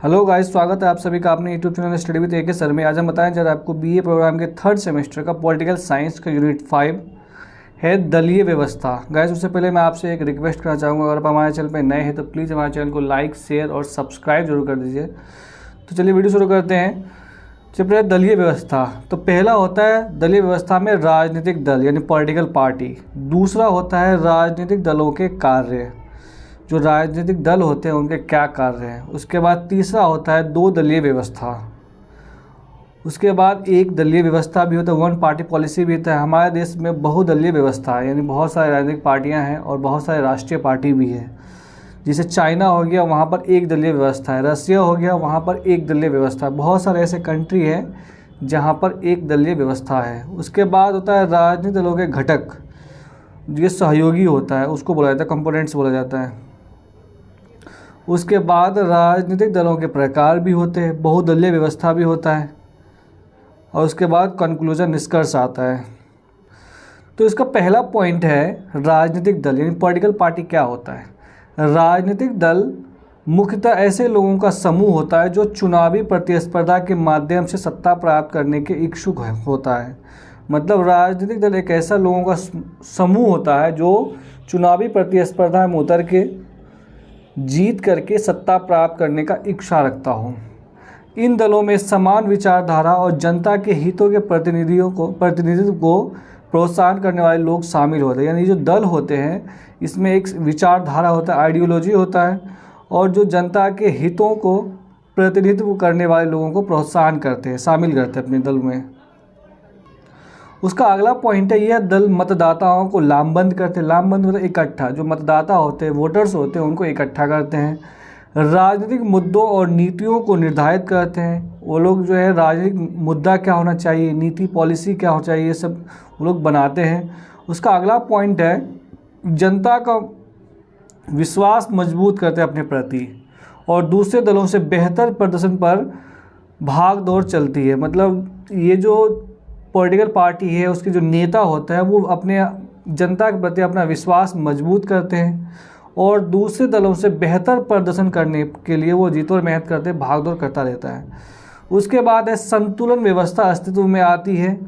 Hello guys, स्वागत है आप सभी का अपने YouTube channel study with AK sir में। आज हम बताएं जरा आपको बीए प्रोग्राम के थर्ड सेमेस्टर का पॉलिटिकल साइंस का यूनिट 5 है दलीय व्यवस्था। गाइस, उससे पहले मैं आपसे एक रिक्वेस्ट करना चाहूँगा, अगर आप हमारे चैनल पर नए हैं तो प्लीज़ हमारे चैनल को लाइक, शेयर और सब्सक्राइब जरूर कर दीजिए। तो चलिए वीडियो शुरू करते हैं। चलिए, दलीय व्यवस्था तो पहला होता है दलीय व्यवस्था में राजनीतिक दल यानी पॉलिटिकल पार्टी। दूसरा होता है राजनीतिक दलों के कार्य, जो राजनीतिक दल होते हैं उनके क्या कार्य हैं। उसके बाद तीसरा होता है दो दलीय व्यवस्था। उसके बाद एक दलीय व्यवस्था भी होता है, वन पार्टी पॉलिसी भी होता है। हमारे देश में बहुदलीय व्यवस्था है, यानी बहुत सारी राजनीतिक पार्टियां हैं और बहुत सारे राष्ट्रीय पार्टी भी है। जैसे चाइना हो गया, वहाँ पर एक दलीय व्यवस्था है। रसिया हो गया, वहाँ पर एक दलीय व्यवस्था है। बहुत सारे ऐसे कंट्री हैं जहाँ पर एक दलीय व्यवस्था है। उसके बाद होता है राजनीतिक दलों के घटक, जो सहयोगी होता है उसको बोला जाता है, कंपोनेंट्स बोला जाता है। उसके बाद राजनीतिक दलों के प्रकार भी होते हैं, बहुदलीय व्यवस्था भी होता है। और उसके बाद कंक्लूजन, निष्कर्ष आता है। तो इसका पहला पॉइंट है राजनीतिक दल यानी पॉलिटिकल पार्टी क्या होता है। राजनीतिक दल मुख्यतः ऐसे लोगों का समूह होता है जो चुनावी प्रतिस्पर्धा के माध्यम से सत्ता प्राप्त करने के इच्छुक होता है। मतलब राजनीतिक दल एक ऐसा लोगों का समूह होता है जो चुनावी प्रतिस्पर्धा में उतर के जीत करके सत्ता प्राप्त करने का इच्छा रखता हो। इन दलों में समान विचारधारा और जनता के हितों के प्रतिनिधित्व को प्रोत्साहन करने वाले लोग शामिल होते हैं। यानी जो दल होते हैं इसमें एक विचारधारा होता है, आइडियोलॉजी होता है, और जो जनता के हितों को प्रतिनिधित्व करने वाले लोगों को प्रोत्साहन करते हैं, शामिल करते हैं अपने दल में। उसका अगला पॉइंट है यह दल मतदाताओं को लामबंद करते हैं। लामबंद मतलब इकट्ठा, जो मतदाता होते हैं, वोटर्स होते हैं, उनको इकट्ठा करते हैं। राजनीतिक मुद्दों और नीतियों को निर्धारित करते हैं। वो लोग जो है राजनीतिक मुद्दा क्या होना चाहिए, नीति पॉलिसी क्या होना चाहिए, ये सब वो लोग बनाते हैं। उसका अगला पॉइंट है जनता का विश्वास मजबूत करते हैं अपने प्रति, और दूसरे दलों से बेहतर प्रदर्शन पर भाग दौड़ चलती है। मतलब ये जो पॉलिटिकल पार्टी है उसके जो नेता होता है वो अपने जनता के प्रति अपना विश्वास मजबूत करते हैं और दूसरे दलों से बेहतर प्रदर्शन करने के लिए वो जीत और मेहनत करते, भागदौड़ करता रहता है। उसके बाद है संतुलन व्यवस्था अस्तित्व में आती है।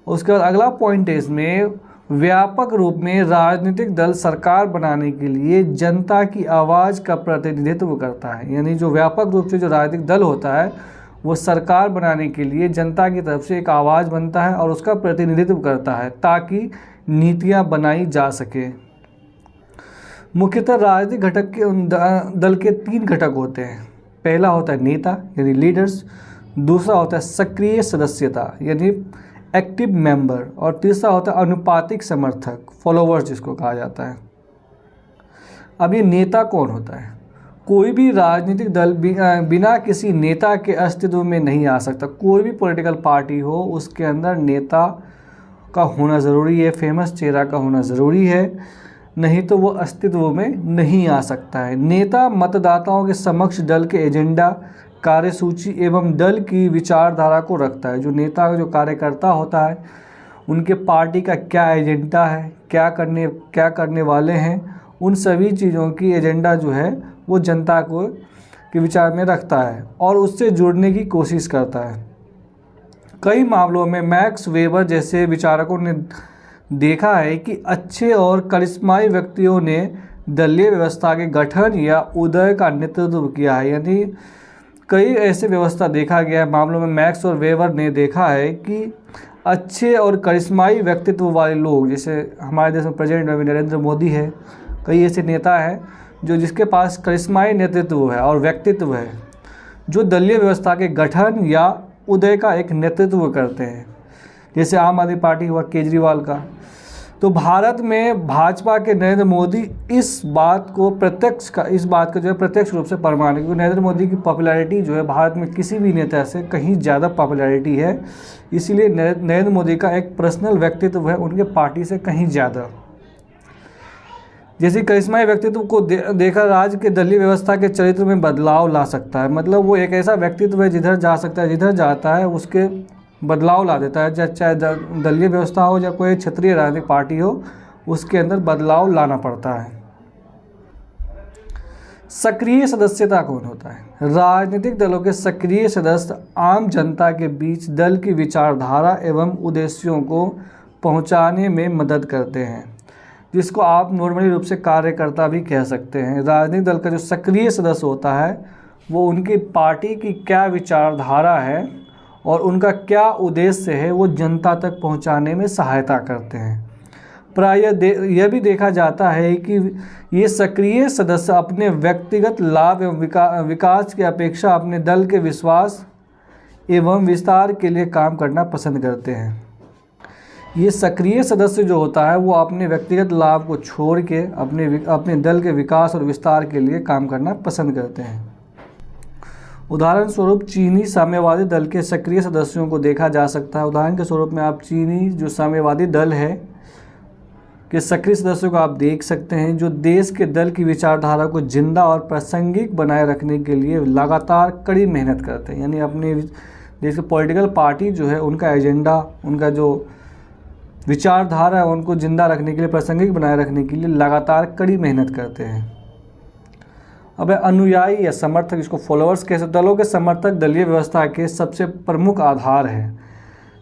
उसके बाद अगला पॉइंट है इसमें व्यापक रूप में राजनीतिक दल सरकार बनाने के लिए जनता की आवाज़ का प्रतिनिधित्व करता है। यानी जो व्यापक रूप से जो राजनीतिक दल होता है वो सरकार बनाने के लिए जनता की तरफ से एक आवाज़ बनता है और उसका प्रतिनिधित्व करता है ताकि नीतियां बनाई जा सके। मुख्यतः राजनीतिक घटक के दल के 3 घटक होते हैं। पहला होता है नेता यानी लीडर्स, दूसरा होता है सक्रिय सदस्यता यानी एक्टिव मेंबर, और तीसरा होता है अनुपातिक समर्थक, फॉलोवर्स जिसको कहा जाता है। अब ये नेता कौन होता है? कोई भी राजनीतिक दल बिना किसी नेता के अस्तित्व में नहीं आ सकता। कोई भी पॉलिटिकल पार्टी हो उसके अंदर नेता का होना ज़रूरी है, फेमस चेहरा का होना ज़रूरी है, नहीं तो वो अस्तित्व में नहीं आ सकता है। नेता मतदाताओं के समक्ष दल के एजेंडा, कार्यसूची एवं दल की विचारधारा को रखता है। जो नेता का जो कार्यकर्ता होता है उनके पार्टी का क्या एजेंडा है, क्या करने वाले हैं, उन सभी चीज़ों की एजेंडा जो है वो जनता को के विचार में रखता है और उससे जुड़ने की कोशिश करता है। कई मामलों में मैक्स वेबर जैसे विचारकों ने देखा है कि अच्छे और करिश्माई व्यक्तियों ने दलीय व्यवस्था के गठन या उदय का नेतृत्व किया है। यानी कई ऐसे व्यवस्था देखा गया है मामलों में मैक्स और वेबर ने देखा है कि अच्छे और करिश्माई व्यक्तित्व वाले लोग, जैसे हमारे देश में प्रेसिडेंट अभी नरेंद्र मोदी है, कई ऐसे नेता हैं जो जिसके पास करिश्माई नेतृत्व है और व्यक्तित्व है, जो दलीय व्यवस्था के गठन या उदय का एक नेतृत्व करते हैं। जैसे आम आदमी पार्टी हुआ केजरीवाल का। तो भारत में भाजपा के नरेंद्र मोदी इस बात को जो है प्रत्यक्ष रूप से प्रमाण है, क्योंकि नरेंद्र मोदी की पॉपुलैरिटी जो है भारत में किसी भी नेता से कहीं ज़्यादा पॉपुलैरिटी है। इसीलिए नरेंद्र मोदी का एक पर्सनल व्यक्तित्व है उनके पार्टी से कहीं ज़्यादा। जैसे करिश्माई व्यक्तित्व को देखा राज्य के दलीय व्यवस्था के चरित्र में बदलाव ला सकता है। मतलब वो एक ऐसा व्यक्तित्व है जिधर जा सकता है, जिधर जाता है उसके बदलाव ला देता है। चाहे दलीय व्यवस्था हो या कोई क्षेत्रीय राजनीतिक पार्टी हो, उसके अंदर बदलाव लाना पड़ता है। सक्रिय सदस्यता कौन होता है? राजनीतिक दलों के सक्रिय सदस्य आम जनता के बीच दल की विचारधारा एवं उद्देश्यों को पहुंचाने में मदद करते हैं, जिसको आप नॉर्मली रूप से कार्यकर्ता भी कह सकते हैं। राजनीतिक दल का जो सक्रिय सदस्य होता है वो उनकी पार्टी की क्या विचारधारा है और उनका क्या उद्देश्य है वो जनता तक पहुंचाने में सहायता करते हैं। प्रायः यह भी देखा जाता है कि ये सक्रिय सदस्य अपने व्यक्तिगत लाभ एवं विकास की अपेक्षा अपने दल के विश्वास एवं विस्तार के लिए काम करना पसंद करते हैं। ये सक्रिय सदस्य जो होता है वो अपने व्यक्तिगत लाभ को छोड़ के अपने दल के विकास और विस्तार के लिए काम करना पसंद करते हैं। उदाहरण स्वरूप चीनी साम्यवादी दल के सक्रिय सदस्यों को देखा जा सकता है। उदाहरण के स्वरूप में आप चीनी जो साम्यवादी दल है के सक्रिय सदस्यों को आप देख सकते हैं, जो देश के दल की विचारधारा को जिंदा और प्रासंगिक बनाए रखने के लिए लगातार कड़ी मेहनत करते हैं। यानी अपने देश की पॉलिटिकल पार्टी जो है उनका एजेंडा, उनका जो विचारधारा है उनको जिंदा रखने के लिए, प्रासंगिक बनाए रखने के लिए लगातार कड़ी मेहनत करते हैं। अब अनुयायी या समर्थक, इसको फॉलोअर्स कह सकते हैं। दलों के समर्थक दलीय व्यवस्था के सबसे प्रमुख आधार हैं।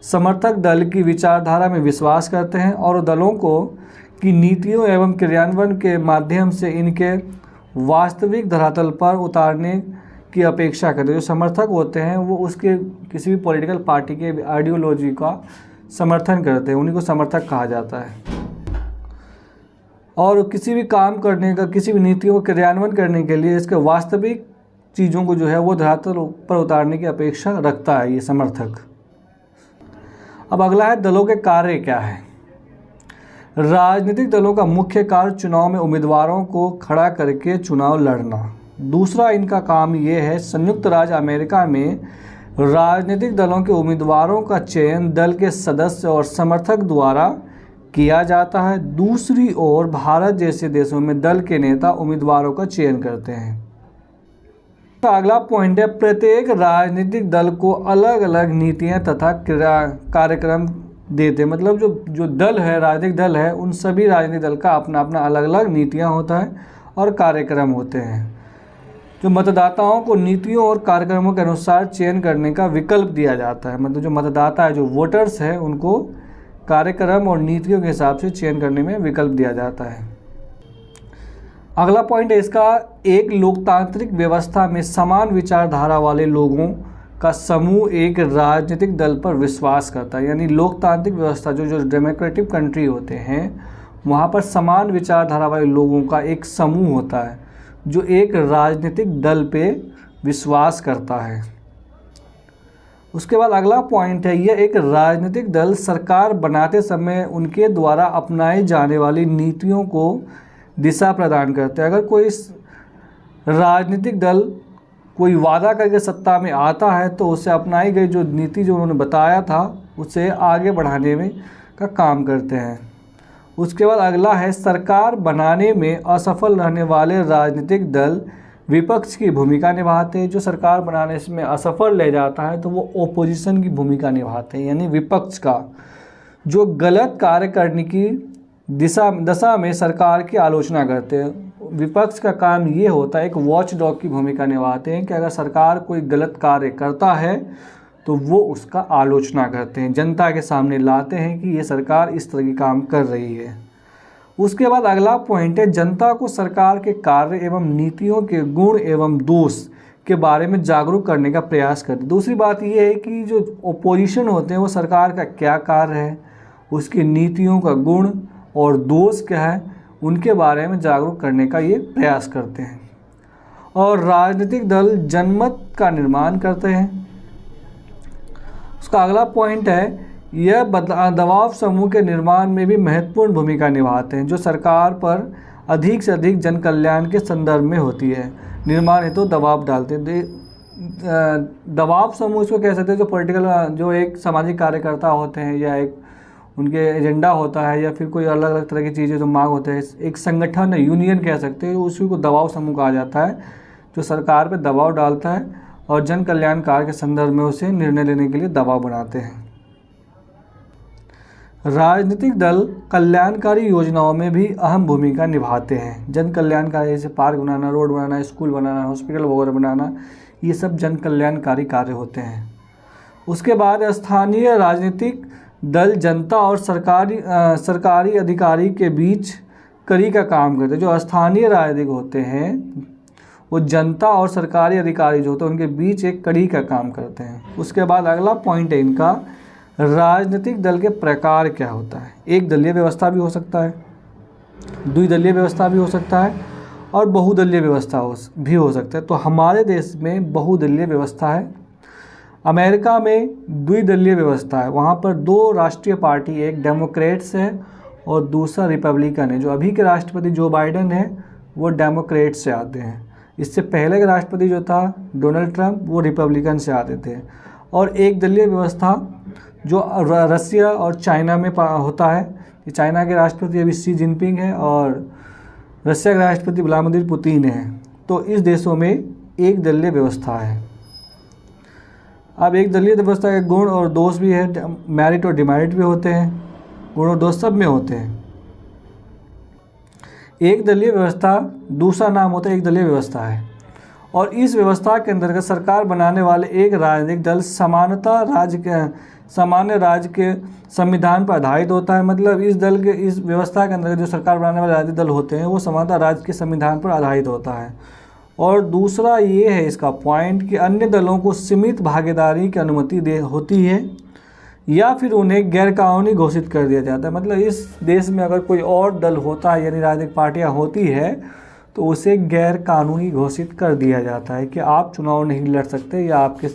समर्थक दल की विचारधारा में विश्वास करते हैं और दलों को की नीतियों एवं क्रियान्वयन के माध्यम से इनके वास्तविक धरातल पर उतारने की अपेक्षा करते हैं। जो समर्थक होते हैं वो उसके किसी भी पॉलिटिकल पार्टी के आइडियोलॉजी का समर्थन करते हैं, उन्हीं को समर्थक कहा जाता है। और किसी भी काम करने का, किसी भी नीतियों को क्रियान्वयन करने के लिए इसके वास्तविक चीज़ों को जो है वो धरातल पर उतारने की अपेक्षा रखता है ये समर्थक। अब अगला है दलों के कार्य क्या है। राजनीतिक दलों का मुख्य कार्य चुनाव में उम्मीदवारों को खड़ा करके चुनाव लड़ना। दूसरा इनका काम ये है, संयुक्त राज्य अमेरिका में राजनीतिक दलों के उम्मीदवारों का चयन दल के सदस्य और समर्थक द्वारा किया जाता है। दूसरी ओर भारत जैसे देशों में दल के नेता उम्मीदवारों का चयन करते हैं। तो अगला पॉइंट है, प्रत्येक राजनीतिक दल को अलग अलग नीतियां तथा कार्यक्रम देते हैं। मतलब जो दल है, राजनीतिक दल है, उन सभी राजनीतिक दल का अपना अपना अलग अलग नीतियां होता है और कार्यक्रम होते हैं। जो मतदाताओं को नीतियों और कार्यक्रमों के अनुसार चयन करने का विकल्प दिया जाता है। मतलब जो मतदाता है, जो वोटर्स है, उनको कार्यक्रम और नीतियों के हिसाब से चयन करने में विकल्प दिया जाता है। अगला पॉइंट है इसका, एक लोकतांत्रिक व्यवस्था में समान विचारधारा वाले लोगों का समूह एक राजनीतिक दल पर विश्वास करता है। यानी लोकतांत्रिक व्यवस्था, जो डेमोक्रेटिक कंट्री होते हैं, वहाँ पर समान विचारधारा वाले लोगों का एक समूह होता है जो एक राजनीतिक दल पे विश्वास करता है। उसके बाद अगला पॉइंट है, यह एक राजनीतिक दल सरकार बनाते समय उनके द्वारा अपनाई जाने वाली नीतियों को दिशा प्रदान करते हैं। अगर कोई राजनीतिक दल कोई वादा करके सत्ता में आता है तो उससे अपनाई गई जो नीति जो उन्होंने बताया था उसे आगे बढ़ाने में का काम करते हैं। उसके बाद अगला है, सरकार बनाने में असफल रहने वाले राजनीतिक दल विपक्ष की भूमिका निभाते हैं। जो सरकार बनाने में असफल रह जाता है तो वो ओपोजिशन की भूमिका निभाते हैं, यानी विपक्ष का, जो गलत कार्य करने की दशा में सरकार की आलोचना करते हैं। विपक्ष का काम ये होता है, एक वॉच डॉग की भूमिका निभाते हैं कि अगर सरकार कोई गलत कार्य करता है तो वो उसका आलोचना करते हैं, जनता के सामने लाते हैं कि ये सरकार इस तरह की काम कर रही है। उसके बाद अगला पॉइंट है, जनता को सरकार के कार्य एवं नीतियों के गुण एवं दोष के बारे में जागरूक करने का प्रयास करते हैं। दूसरी बात यह है कि जो ओपोजिशन होते हैं वो सरकार का क्या कार्य है, उसकी नीतियों का गुण और दोष क्या है, उनके बारे में जागरूक करने का ये प्रयास करते हैं। और राजनीतिक दल जनमत का निर्माण करते हैं। उसका अगला पॉइंट है, यह दबाव समूह के निर्माण में भी महत्वपूर्ण भूमिका निभाते हैं, जो सरकार पर अधिक से अधिक जन कल्याण के संदर्भ में होती है। निर्माण हेतु तो दबाव डालते हैं। दबाव समूह इसको कह सकते हैं, जो पॉलिटिकल, जो एक सामाजिक कार्यकर्ता होते हैं या एक उनके एजेंडा होता है या फिर कोई अलग अलग तरह की चीज़ें जो मांग होते हैं, एक संगठन, यूनियन कह सकते हैं, उसी को दबाव समूह कहा जाता है, जो सरकार पर दबाव डालता है और जन कल्याण कार्य के संदर्भ में उसे निर्णय लेने के लिए दबाव बनाते हैं। राजनीतिक दल कल्याणकारी योजनाओं में भी अहम भूमिका निभाते हैं। जन कल्याणकारी, जैसे पार्क बनाना, रोड बनाना, स्कूल बनाना, हॉस्पिटल वगैरह बनाना, ये सब जन कल्याणकारी कार्य होते हैं। उसके बाद स्थानीय राजनीतिक दल जनता और सरकारी अधिकारी के बीच कड़ी का काम करते हैं। जो स्थानीय राजनीतिक होते हैं वो जनता और सरकारी अधिकारी जो होते हैं उनके बीच एक कड़ी का काम करते हैं। उसके बाद अगला पॉइंट है इनका, राजनीतिक दल के प्रकार क्या होता है। एक दलीय व्यवस्था भी हो सकता है, द्विदलीय व्यवस्था भी हो सकता है और बहुदलीय व्यवस्था भी हो सकता है। तो हमारे देश में बहुदलीय व्यवस्था है। अमेरिका में द्विदलीय व्यवस्था है, वहाँ पर दो राष्ट्रीय पार्टी, एक डेमोक्रेट्स है और दूसरा रिपब्लिकन है। जो अभी के राष्ट्रपति जो बाइडेन है वो डेमोक्रेट से आते हैं। इससे पहले का राष्ट्रपति जो था डोनाल्ड ट्रंप, वो रिपब्लिकन से आते थे। और एक दलीय व्यवस्था जो रसिया और चाइना में होता है। चाइना के राष्ट्रपति अभी शी जिनपिंग है और रसिया के राष्ट्रपति व्लादिमीर पुतिन है। तो इस देशों में एक दलीय व्यवस्था है। अब एक दलीय व्यवस्था के गुण और दोष भी है, मेरिट और डिमेरिट भी होते हैं, गुण और दोष सब में होते हैं। एक दलीय व्यवस्था, दूसरा नाम होता है एक दलीय व्यवस्था है और इस व्यवस्था के अंतर्गत सरकार बनाने वाले एक राजनीतिक दल सामान्य राज्य के संविधान पर आधारित होता है। मतलब इस व्यवस्था के अंतर्गत जो सरकार बनाने वाले राजनीतिक दल होते हैं वो सामान्य राज्य के संविधान पर आधारित होता है। और दूसरा ये है इसका पॉइंट कि अन्य दलों को सीमित भागीदारी की अनुमति होती है या फिर उन्हें गैरकानूनी घोषित कर दिया जाता है। मतलब इस देश में अगर कोई और दल होता है यानी राजनीतिक पार्टियां होती है तो उसे गैर कानूनी घोषित कर दिया जाता है कि आप चुनाव नहीं लड़ सकते या आपके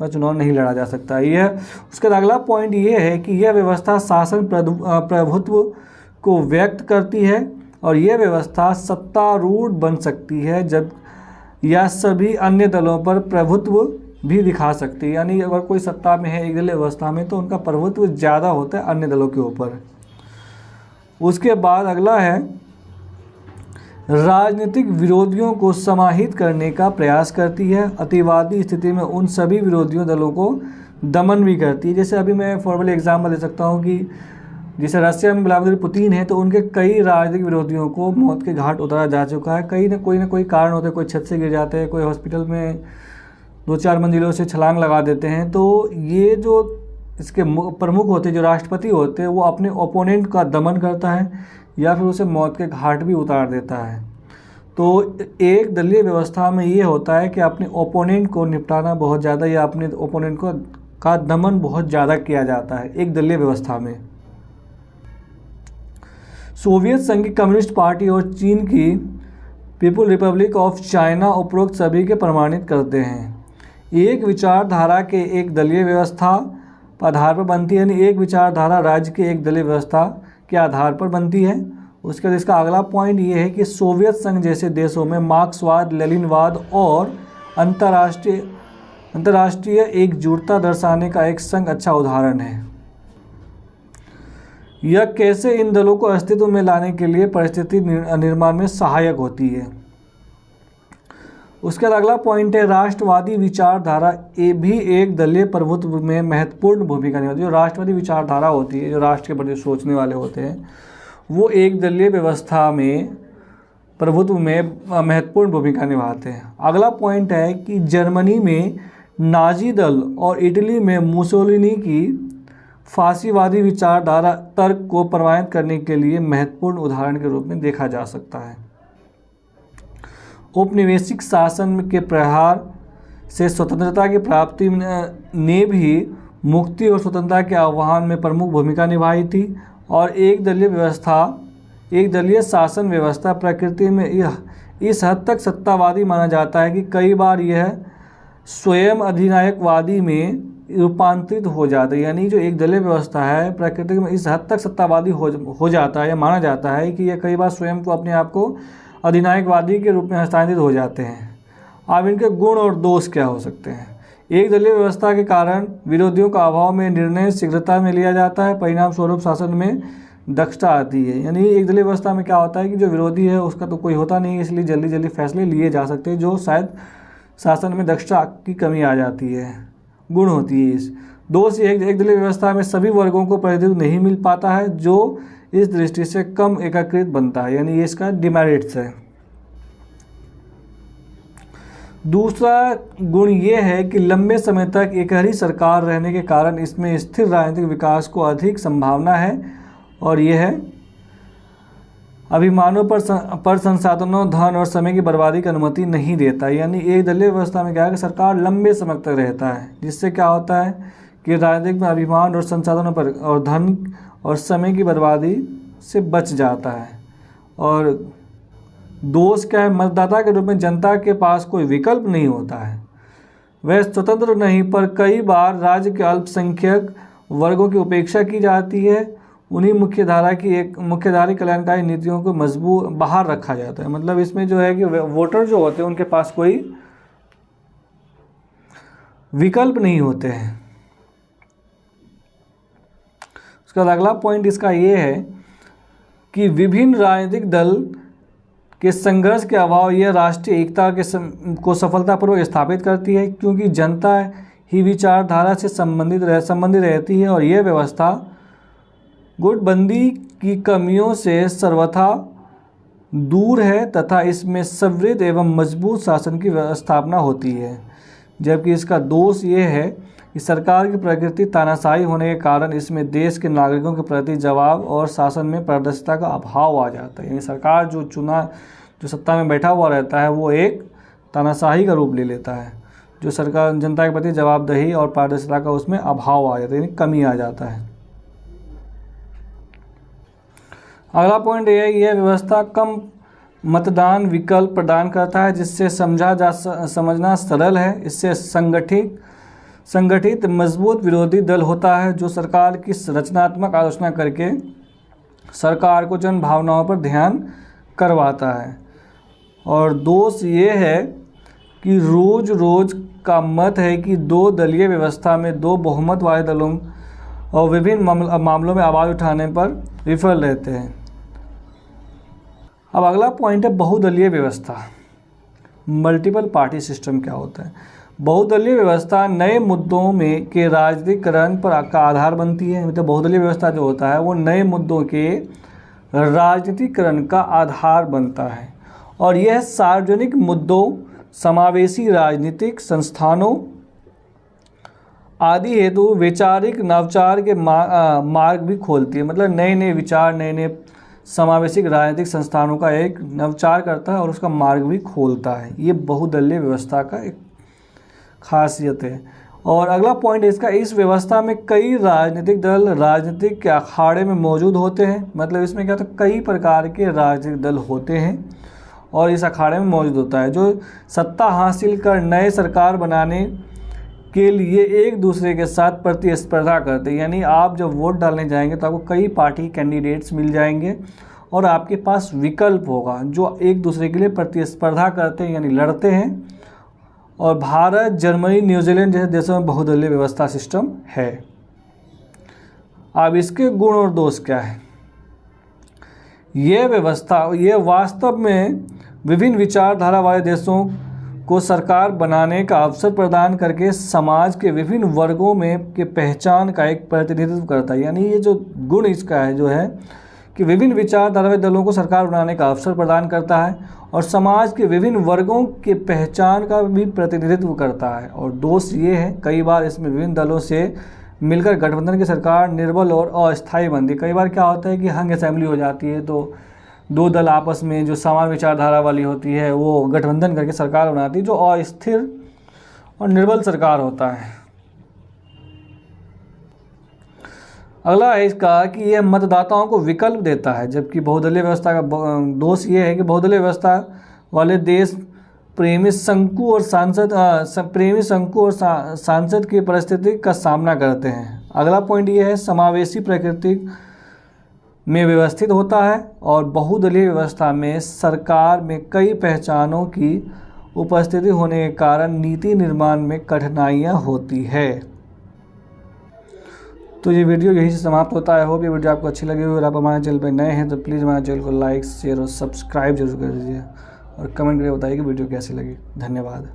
चुनाव नहीं लड़ा जा सकता। यह उसका अगला पॉइंट ये है कि यह व्यवस्था शासन प्रभुत्व को व्यक्त करती है और यह व्यवस्था सत्तारूढ़ बन सकती है जब या सभी अन्य दलों पर प्रभुत्व भी दिखा सकती है। यानी अगर कोई सत्ता में है एक दलीय व्यवस्था में तो उनका प्रभुत्व ज़्यादा होता है अन्य दलों के ऊपर। उसके बाद अगला है राजनीतिक विरोधियों को समाहित करने का प्रयास करती है। अतिवादी स्थिति में उन सभी विरोधियों दलों को दमन भी करती है। जैसे अभी मैं फॉर्मली एग्जाम्पल दे सकता हूँ कि जैसे रशिया में व्लादिमीर पुतिन है तो उनके कई राजनीतिक विरोधियों को मौत के घाट उतारा जा चुका है। कई ना कोई कारण होता है, कोई छत से गिर जाते हैं, कोई हॉस्पिटल में 2-4 मंजिलों से छलांग लगा देते हैं। तो ये जो इसके प्रमुख होते हैं, जो राष्ट्रपति होते हैं, वो अपने ओपोनेंट का दमन करता है या फिर उसे मौत के घाट भी उतार देता है। तो एक दलीय व्यवस्था में ये होता है कि अपने ओपोनेंट को निपटाना बहुत ज़्यादा या अपने ओपोनेंट का दमन बहुत ज़्यादा किया जाता है एक दलीय व्यवस्था में। सोवियत संघ की कम्युनिस्ट पार्टी और चीन की पीपुल रिपब्लिक ऑफ चाइना उपरोक्त सभी के प्रमाणित करते हैं। एक विचारधारा के एक दलीय व्यवस्था आधार पर बनती है, यानी एक विचारधारा राज्य के एक दलीय व्यवस्था के आधार पर बनती है। उसके बाद इसका अगला पॉइंट ये है कि सोवियत संघ जैसे देशों में मार्क्सवाद, लेनिनवाद और अंतर्राष्ट्रीय एकजुटता दर्शाने का एक संघ अच्छा उदाहरण है। यह कैसे इन दलों को अस्तित्व में लाने के लिए परिस्थिति निर्माण में सहायक होती है। उसके बाद अगला पॉइंट है राष्ट्रवादी विचारधारा भी एक दलीय प्रभुत्व में महत्वपूर्ण भूमिका निभाती है। जो राष्ट्रवादी विचारधारा होती है, जो राष्ट्र के प्रति सोचने वाले होते हैं, वो एक दलीय व्यवस्था में प्रभुत्व में महत्वपूर्ण भूमिका निभाते हैं। अगला पॉइंट है कि जर्मनी में नाजी दल और इटली में मुसोलिनी की फांसीवादी विचारधारा तर्क को प्रमाणित करने के लिए महत्वपूर्ण उदाहरण के रूप में देखा जा सकता है। औपनिवेशिक शासन के प्रहार से स्वतंत्रता की प्राप्ति ने भी मुक्ति और स्वतंत्रता के आह्वान में प्रमुख भूमिका निभाई थी। और एक दलीय शासन व्यवस्था प्रकृति में इस हद तक सत्तावादी माना जाता है कि कई बार यह स्वयं अधिनायकवादी में रूपांतरित हो जाता है। यानी जो एक दलीय व्यवस्था है प्रकृति में इस हद तक सत्तावादी हो जाता है या माना जाता है कि यह कई बार स्वयं को अपने आप को अधिनायकवादी के रूप में हस्तांतरित हो जाते हैं। अब इनके गुण और दोष क्या हो सकते हैं। एक दलीय व्यवस्था के कारण विरोधियों का अभाव में निर्णय शीघ्रता में लिया जाता है, परिणाम स्वरूप शासन में दक्षता आती है। यानी एक दलीय व्यवस्था में क्या होता है कि जो विरोधी है उसका तो कोई होता नहीं है, इसलिए जल्दी जल्दी फैसले लिए जा सकते हैं, जो शायद शासन में दक्षता की कमी आ जाती है, गुण होती है इस। दोष ये है कि एक दलीय व्यवस्था में सभी वर्गों को प्रतिनिधित्व नहीं मिल पाता है, जो इस दृष्टि से कम एकीकृत बनता है, यानी ये इसका डिमेरिट्स है। दूसरा गुण ये है कि लंबे समय तक एक ही सरकार रहने के कारण इसमें स्थिर राजनीतिक विकास को अधिक संभावना है, और यह है अभिमानों पर संसाधनों, धन और समय की बर्बादी की अनुमति नहीं देता। यानी एक दलीय व्यवस्था में क्या है कि सरकार लंबे समय तक रहता है, जिससे क्या होता है कि राजनीतिक में अभिमान और संसाधनों पर और धन और समय की बर्बादी से बच जाता है। और दोष क्या है, मतदाता के रूप में जनता के पास कोई विकल्प नहीं होता है, वह स्वतंत्र नहीं, पर कई बार राज्य के अल्पसंख्यक वर्गों की उपेक्षा की जाती है, उन्हीं मुख्यधारी कल्याणकारी नीतियों को मजबूत बाहर रखा जाता है। मतलब इसमें जो है कि वोटर जो होते हैं उनके पास कोई विकल्प नहीं होते हैं। उसका अगला पॉइंट इसका ये है कि विभिन्न राजनीतिक दल के संघर्ष के अभाव यह राष्ट्रीय एकता को सफलतापूर्वक स्थापित करती है, क्योंकि जनता ही विचारधारा से संबंधित रहती है, और यह व्यवस्था गुटबंदी की कमियों से सर्वथा दूर है तथा इसमें समृद्ध एवं मजबूत शासन की स्थापना होती है। जबकि इसका दोष ये है कि सरकार की प्रकृति तानाशाही होने के कारण इसमें देश के नागरिकों के प्रति जवाब और शासन में पारदर्शिता का अभाव आ जाता है। यानी सरकार जो सत्ता में बैठा हुआ रहता है वो एक तानाशाही का रूप ले लेता है, जो सरकार जनता के प्रति जवाबदेही और पारदर्शिता का उसमें अभाव आ जाता है, यानी कमी आ जाता है। अगला पॉइंट यह है कि यह व्यवस्था कम मतदान विकल्प प्रदान करता है, जिससे समझना सरल है। इससे संगठित मजबूत विरोधी दल होता है, जो सरकार की रचनात्मक आलोचना करके सरकार को जन भावनाओं पर ध्यान करवाता है। और दोष ये है कि रोज का मत है कि दो दलीय व्यवस्था में दो बहुमत वाले दलों और विभिन्न मामलों में आवाज़ उठाने पर विफल रहते हैं। अब अगला पॉइंट है बहुदलीय व्यवस्था। मल्टीपल पार्टी सिस्टम क्या होता है? बहुदलीय व्यवस्था नए मुद्दों में के राजनीतिकरण पर का आधार बनती है। मतलब बहुदलीय व्यवस्था जो होता है वो नए मुद्दों के राजनीतिकरण का आधार बनता है, और यह सार्वजनिक मुद्दों, समावेशी राजनीतिक संस्थानों आदि हेतु वैचारिक नवाचार के मार्ग भी खोलती है। मतलब नए विचार, नए समावेशिक राजनीतिक संस्थानों का एक नवाचार करता है और उसका मार्ग भी खोलता है। ये बहुदलीय व्यवस्था का एक खासियत है। और अगला पॉइंट इसका, इस व्यवस्था में कई राजनीतिक दल राजनीतिक के अखाड़े में मौजूद होते हैं। मतलब इसमें क्या होता है, कई प्रकार के राजनीतिक दल होते हैं और इस अखाड़े में मौजूद होता है, जो सत्ता हासिल कर नए सरकार बनाने के लिए एक दूसरे के साथ प्रतिस्पर्धा करते हैं। यानी आप जब वोट डालने जाएंगे तो आपको कई पार्टी कैंडिडेट्स मिल जाएंगे और आपके पास विकल्प होगा जो एक दूसरे के लिए प्रतिस्पर्धा करते हैं, यानी लड़ते हैं। और भारत, जर्मनी, न्यूजीलैंड जैसे देशों में बहुदलीय व्यवस्था सिस्टम है। अब इसके गुण और दोष क्या है? यह व्यवस्था वास्तव में विभिन्न विचारधारा वाले देशों को सरकार बनाने का अवसर प्रदान करके समाज के विभिन्न वर्गों में के पहचान का एक प्रतिनिधित्व करता है। यानी ये जो गुण इसका है जो है कि विभिन्न विचारधारा वाले दलों को सरकार बनाने का अवसर प्रदान करता है और समाज के विभिन्न वर्गों के पहचान का भी प्रतिनिधित्व करता है। और दोष ये है, कई बार इसमें विभिन्न दलों से मिलकर गठबंधन की सरकार निर्बल और अस्थायी बनती है। कई बार क्या होता है कि हंग असेंबली हो जाती है तो दो दल आपस में जो समान विचारधारा वाली होती है वो गठबंधन करके सरकार बनाती है, जो अस्थिर और निर्बल सरकार होता है। अगला है इसका कि यह मतदाताओं को विकल्प देता है, जबकि बहुदलीय व्यवस्था का दोष ये है कि बहुदलीय व्यवस्था वाले देश प्रेमी शंकु और सांसद की परिस्थिति का सामना करते हैं। अगला पॉइंट ये है, समावेशी प्रकृति में व्यवस्थित होता है और बहुदलीय व्यवस्था में सरकार में कई पहचानों की उपस्थिति होने के कारण नीति निर्माण में कठिनाइयाँ होती है। तो ये वीडियो यहीं से समाप्त होता है। होप ये वीडियो आपको अच्छी लगी हो। अगर आप हमारे चैनल पर नए हैं तो प्लीज़ हमारे चैनल को लाइक, शेयर और सब्सक्राइब जरूर कर दीजिए और कमेंट करके बताइए कि वीडियो कैसी लगी। धन्यवाद।